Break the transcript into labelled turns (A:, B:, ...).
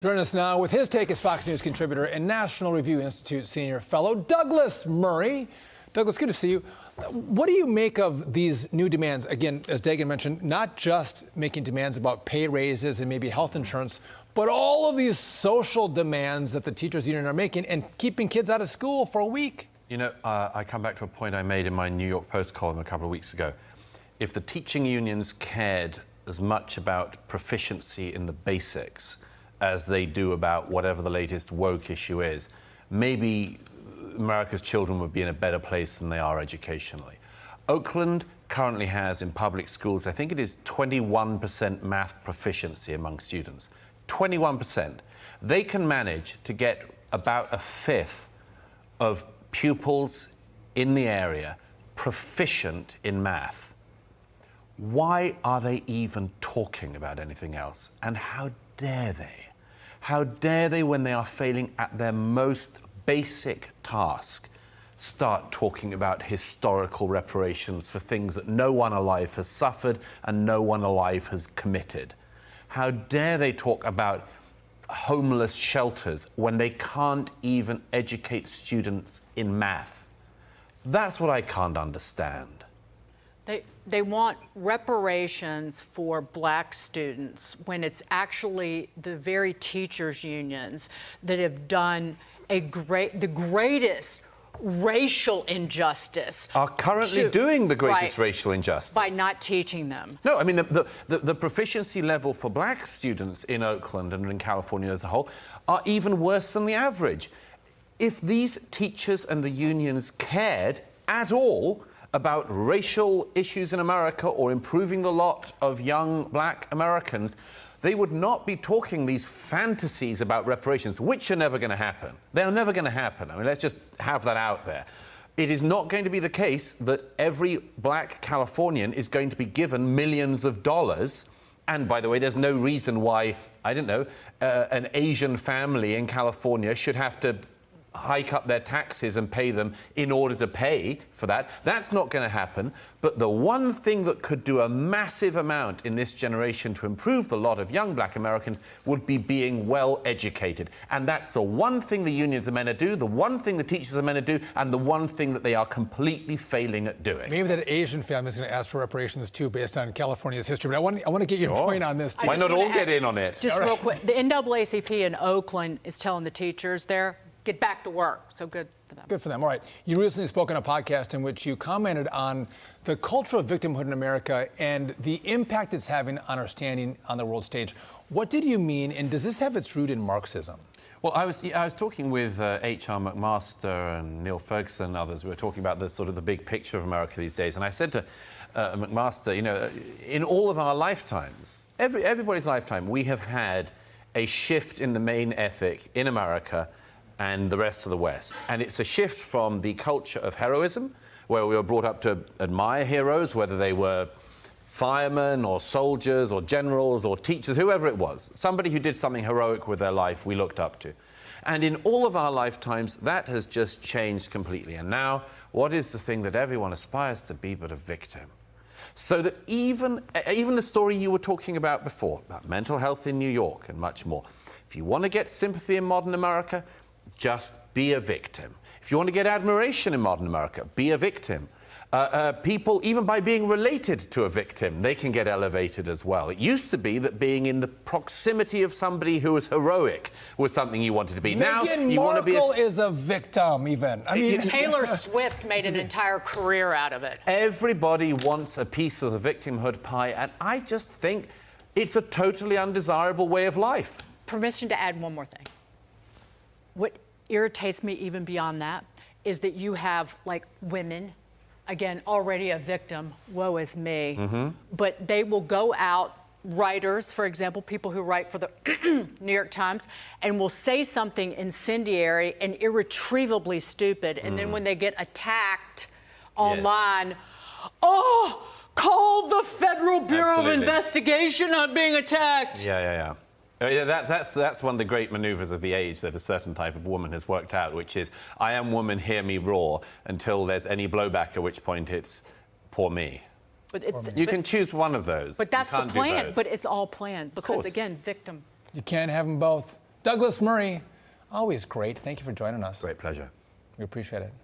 A: Joining us now with his take is Fox News contributor and National Review Institute senior fellow Douglas Murray. Douglas, good to see you. What do you make of these new demands? Again, as Dagan mentioned, not just making demands about pay raises and maybe health insurance, but all of these social demands that the teachers union are making and keeping kids out of school for a week.
B: You know, I come back to a point I made in my New York Post column a couple of weeks ago. If the teaching unions cared as much about proficiency in the basics as they do about whatever the latest woke issue is, maybe America's children would be in a better place than they are educationally. Oakland currently has in public schools, I think it is 21% math proficiency among students. 21%. They can manage to get about a fifth of pupils in the area proficient in math. Why are they even talking about anything else? And how dare they? How dare they, when they are failing at their most basic task, start talking about historical reparations for things that no one alive has suffered and no one alive has committed? How dare they talk about homeless shelters when they can't even educate students in math? That's what I can't understand.
C: They want reparations for black students when it's actually the very teachers' unions that have done the greatest racial injustice.
B: Are currently doing the greatest racial injustice.
C: By not teaching them.
B: No, I mean, the proficiency level for black students in Oakland and in California as a whole are even worse than the average. If these teachers and the unions cared at all about racial issues in America or improving the lot of young black Americans, they would not be talking these fantasies about reparations, which are never going to happen. They're never going to happen. I mean, let's just have that out there. It is not going to be the case that every black Californian is going to be given millions of dollars. And by the way, there's no reason why, I don't know, an Asian family in California should have to hike up their taxes and pay them in order to pay for that. That's not going to happen. But the one thing that could do a massive amount in this generation to improve the lot of young black Americans would be being well educated. And that's the one thing the unions are meant to do, the one thing the teachers are meant to do, and the one thing that they are completely failing at doing.
A: Maybe that Asian family is going to ask for reparations too, based on California's history. But I want to get your point on this too.
B: Why not all get in on it?
C: Just real quick, the NAACP in Oakland is telling the teachers there, get back to work. So good for them.
A: Good for them. All right. You recently spoke on a podcast in which you commented on the culture of victimhood in America and the impact it's having on our standing on the world stage. What did you mean, and does this have its root in Marxism?
B: Well, I was talking with H.R. McMaster and Neil Ferguson and others. We were talking about the sort of the big picture of America these days. And I said to McMaster, you know, in all of our lifetimes, everybody's lifetime, we have had a shift in the main ethic in America and the rest of the West. And it's a shift from the culture of heroism, where we were brought up to admire heroes, whether they were firemen or soldiers or generals or teachers, whoever it was. Somebody who did something heroic with their life we looked up to. And in all of our lifetimes, that has just changed completely. And now, what is the thing that everyone aspires to be but a victim? So that even the story you were talking about before, about mental health in New York and much more, if you want to get sympathy in modern America, just be a victim. If you want to get admiration in modern America, be a victim. People, even by being related to a victim, they can get elevated as well. It used to be that being in the proximity of somebody who was heroic was something you wanted to be. Now you want to be.
A: Markle is a victim, even. I mean,
C: Taylor Swift made an entire career out of it.
B: Everybody wants a piece of the victimhood pie, and I just think it's a totally undesirable way of life.
C: Permission to add one more thing. What irritates me even beyond that is that you have, like, women, again, already a victim, woe is me, but they will go out, writers, for example, people who write for the New York Times, and will say something incendiary and irretrievably stupid, and then when they get attacked online, oh, call the Federal Bureau of Investigation on being attacked.
B: Yeah. That's one of the great maneuvers of the age that a certain type of woman has worked out, which is, I am woman, hear me roar, until there's any blowback, at which point it's poor me.
C: But it's,
B: you can choose one of those.
C: But that's the plan. But it's all planned because, again, victim.
A: You can't have them both. Douglas Murray, always great. Thank you for joining us.
B: Great pleasure.
A: We appreciate it.